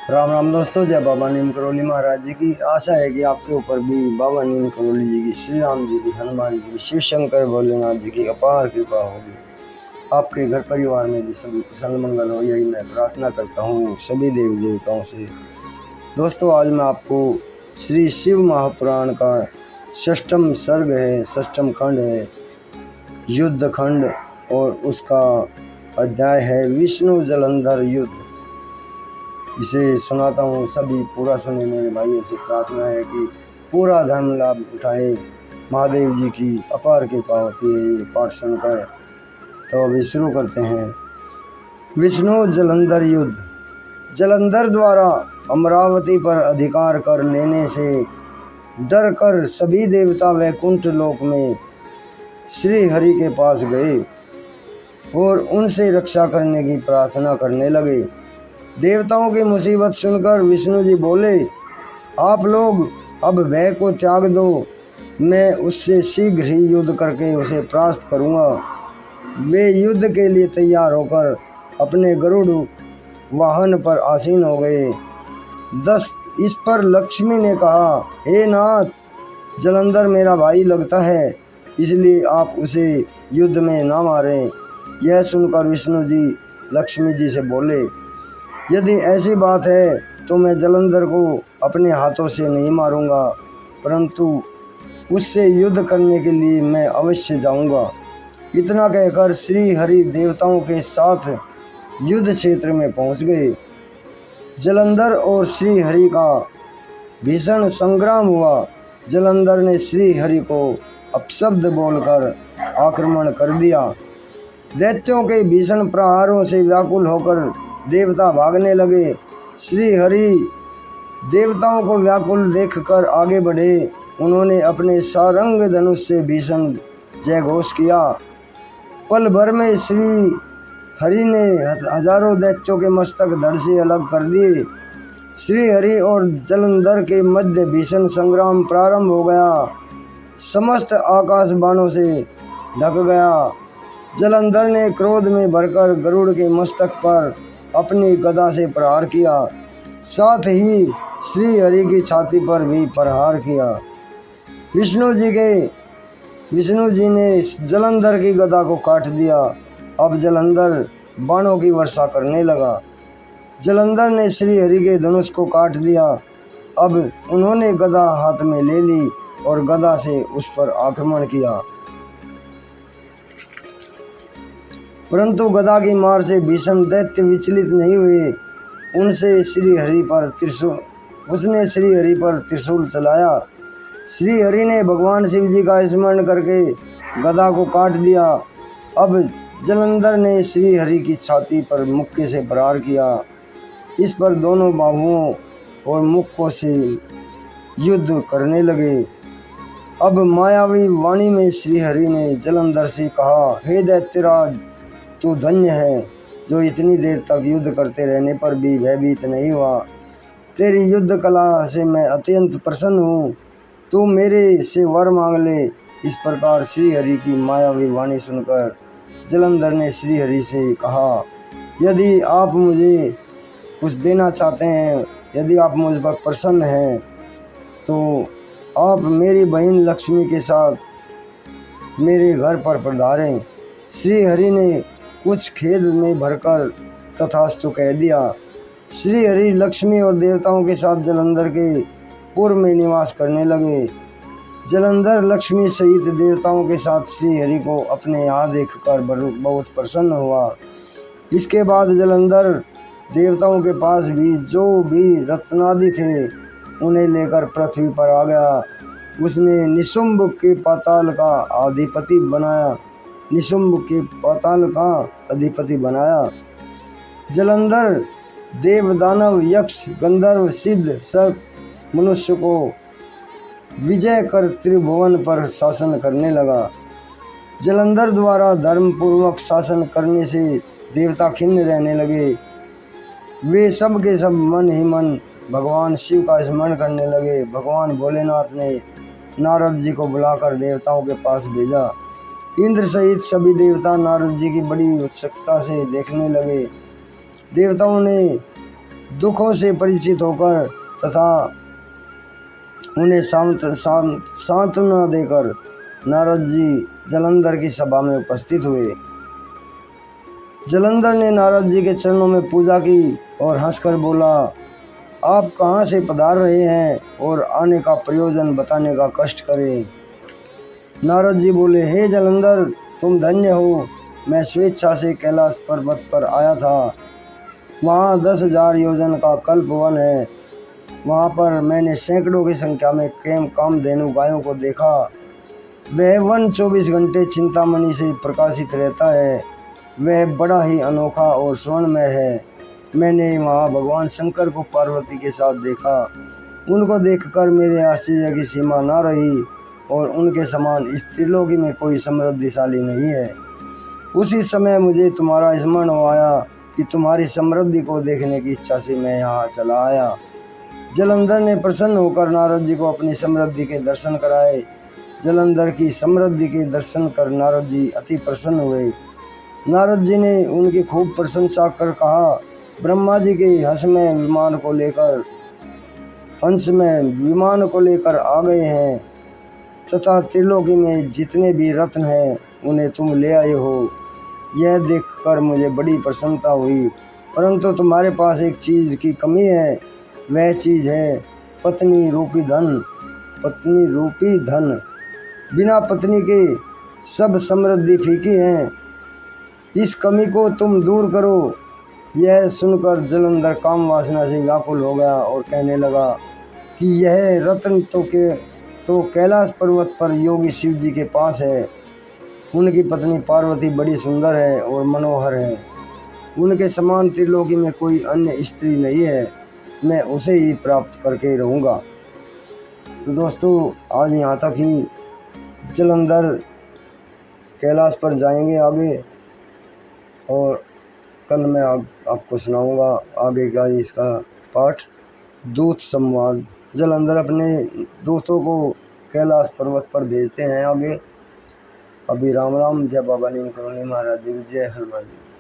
राम राम दोस्तों, जय बाबा नीम करोली महाराज जी की। आशा है कि आपके ऊपर भी बाबा नीम करोली जी की, श्री राम जी की, हनुमान जी की, शिव शंकर भोलेनाथ जी की अपार कृपा होगी। आपके घर परिवार में भी सभी कुशल मंगल हो, यही मैं प्रार्थना करता हूँ सभी देवी देवताओं से। दोस्तों, आज मैं आपको श्री शिव महापुराण का षष्ठम सर्ग है, षष्ठम खंड है, युद्ध खंड, और उसका अध्याय है विष्णु जलंधर युद्ध। इसे सुनाता हूँ, सभी पूरा सुने। मेरे भाई से प्रार्थना है कि पूरा धर्म लाभ उठाए। महादेव जी की अपार कृपा होती है ये पाठ सुनकर। तो अभी शुरू करते हैं। विष्णु जलंधर युद्ध। जलंधर द्वारा अमरावती पर अधिकार कर लेने से डर कर सभी देवता वैकुंठ लोक में श्री हरि के पास गए और उनसे रक्षा करने की प्रार्थना करने लगे। देवताओं की मुसीबत सुनकर विष्णु जी बोले, आप लोग अब भय को त्याग दो, मैं उससे शीघ्र ही युद्ध करके उसे परास्त करूँगा। वे युद्ध के लिए तैयार होकर अपने गरुड़ वाहन पर आसीन हो गए। इस पर लक्ष्मी ने कहा, हे नाथ, जलंधर मेरा भाई लगता है, इसलिए आप उसे युद्ध में ना मारें। यह सुनकर विष्णु जी लक्ष्मी जी से बोले, यदि ऐसी बात है तो मैं जलंधर को अपने हाथों से नहीं मारूंगा, परंतु उससे युद्ध करने के लिए मैं अवश्य जाऊंगा। इतना कहकर श्री हरि देवताओं के साथ युद्ध क्षेत्र में पहुंच गए। जलंधर और श्री हरि का भीषण संग्राम हुआ। जलंधर ने श्री हरि को अपशब्द बोलकर आक्रमण कर दिया। दैत्यों के भीषण प्रहारों से व्याकुल होकर देवता भागने लगे। श्री हरि देवताओं को व्याकुल देखकर आगे बढ़े। उन्होंने अपने सारंग धनुष से भीषण जयघोष किया। पल भर में श्री हरि ने हजारों दैत्यों के मस्तक धड़ से अलग कर दिए। श्री हरि और जलंधर के मध्य भीषण संग्राम प्रारंभ हो गया। समस्त आकाश बाणों से ढक गया। जलंधर ने क्रोध में भरकर गरुड़ के मस्तक पर अपनी गदा से प्रहार किया, साथ ही श्री हरि की छाती पर भी प्रहार किया। विष्णु जी ने जलंधर की गदा को काट दिया। अब जलंधर बाणों की वर्षा करने लगा। जलंधर ने श्री हरि के धनुष को काट दिया। अब उन्होंने गदा हाथ में ले ली और गदा से उस पर आक्रमण किया, परंतु गदा की मार से भीषण दैत्य विचलित नहीं हुए। उसने श्री हरि पर त्रिशूल चलाया। श्री हरि ने भगवान शिव जी का स्मरण करके गदा को काट दिया। अब जलंधर ने श्री हरि की छाती पर मुक्के से प्रहार किया। इस पर दोनों बाहुओं और मुक्कों से युद्ध करने लगे। अब मायावी वाणी में श्री हरि ने जलंधर से कहा, हे दैत्यराज, तू धन्य है जो इतनी देर तक युद्ध करते रहने पर भी भयभीत नहीं हुआ। तेरी युद्ध कला से मैं अत्यंत प्रसन्न हूँ। तू मेरे से वर मांग ले। इस प्रकार श्री हरि की मायावी वाणी सुनकर जलंधर ने श्री हरि से कहा, यदि आप मुझे कुछ देना चाहते हैं, यदि आप मुझ पर प्रसन्न हैं, तो आप मेरी बहन लक्ष्मी के साथ मेरे घर पर पधारें। श्री हरि ने कुछ खेद में भरकर तथास्तु कह दिया। श्री हरि लक्ष्मी और देवताओं के साथ जलंधर के पुर में निवास करने लगे। जलंधर लक्ष्मी सहित देवताओं के साथ श्री हरि को अपने यहाँ देखकर बहुत प्रसन्न हुआ। इसके बाद जलंधर देवताओं के पास भी जो भी रत्नादि थे उन्हें लेकर पृथ्वी पर आ गया। उसने निशुंभ के पाताल का अधिपति बनाया। जलंधर देव, दानव, यक्ष, गंधर्व, सिद्ध, सर्प, मनुष्य को विजय कर त्रिभुवन पर शासन करने लगा। जलंधर द्वारा धर्म पूर्वक शासन करने से देवता खिन्न रहने लगे। वे सब के सब मन ही मन भगवान शिव का स्मरण करने लगे। भगवान भोलेनाथ ने नारद जी को बुलाकर देवताओं के पास भेजा। इंद्र सहित सभी देवता नारद जी की बड़ी उत्सुकता से देखने लगे। देवताओं ने दुखों से परिचित होकर तथा उन्हें सांत्वना देकर नारद जी जलंधर की सभा में उपस्थित हुए। जलंधर ने नारद जी के चरणों में पूजा की और हंसकर बोला, आप कहाँ से पधार रहे हैं और आने का प्रयोजन बताने का कष्ट करें। नारद जी बोले, हे जलंधर, तुम धन्य हो। मैं स्वेच्छा से कैलाश पर्वत पर आया था। वहाँ 10,000 योजन का कल्पवन है। वहाँ पर मैंने सैकड़ों की संख्या में कामधेनु गायों को देखा। वह वन 24 घंटे चिंतामणि से प्रकाशित रहता है। वह बड़ा ही अनोखा और स्वर्णमय है। मैंने वहाँ भगवान शंकर को पार्वती के साथ देखा। उनको देखकर मेरे आश्चर्य की सीमा न रही और उनके समान इस त्रिलोकी में कोई समृद्धिशाली नहीं है। उसी समय मुझे तुम्हारा स्मरण आया कि तुम्हारी समृद्धि को देखने की इच्छा से मैं यहाँ चला आया। जलंधर ने प्रसन्न होकर नारद जी को अपनी समृद्धि के दर्शन कराए। जलंधर की समृद्धि के दर्शन कर नारद जी अति प्रसन्न हुए। नारद जी ने उनकी खूब प्रशंसा कर कहा, ब्रह्मा जी के हंस में विमान को लेकर आ गए हैं तथा त्रिलोकी में जितने भी रत्न हैं उन्हें तुम ले आए हो। यह देखकर मुझे बड़ी प्रसन्नता हुई, परंतु तुम्हारे पास एक चीज़ की कमी है। वह चीज़ है पत्नी रूपी धन। बिना पत्नी के सब समृद्धि फीकी है। इस कमी को तुम दूर करो। यह सुनकर जलंधर काम वासना से व्याकुल हो गया और कहने लगा कि यह रत्न तो कैलाश पर्वत पर योगी शिव जी के पास है। उनकी पत्नी पार्वती बड़ी सुंदर है और मनोहर है। उनके समान त्रिलोकी में कोई अन्य स्त्री नहीं है। मैं उसे ही प्राप्त करके रहूँगा। तो दोस्तों, आज यहाँ तक ही। जलंधर कैलाश पर जाएंगे आगे, और कल मैं आपको सुनाऊंगा आगे का इसका पाठ, दूत संवाद। जलंधर अपने दूतों को कैलाश पर्वत पर भेजते हैं आगे। अभी राम राम। जय बाबा नीम करोली महाराज जी, जय हनुमान जी।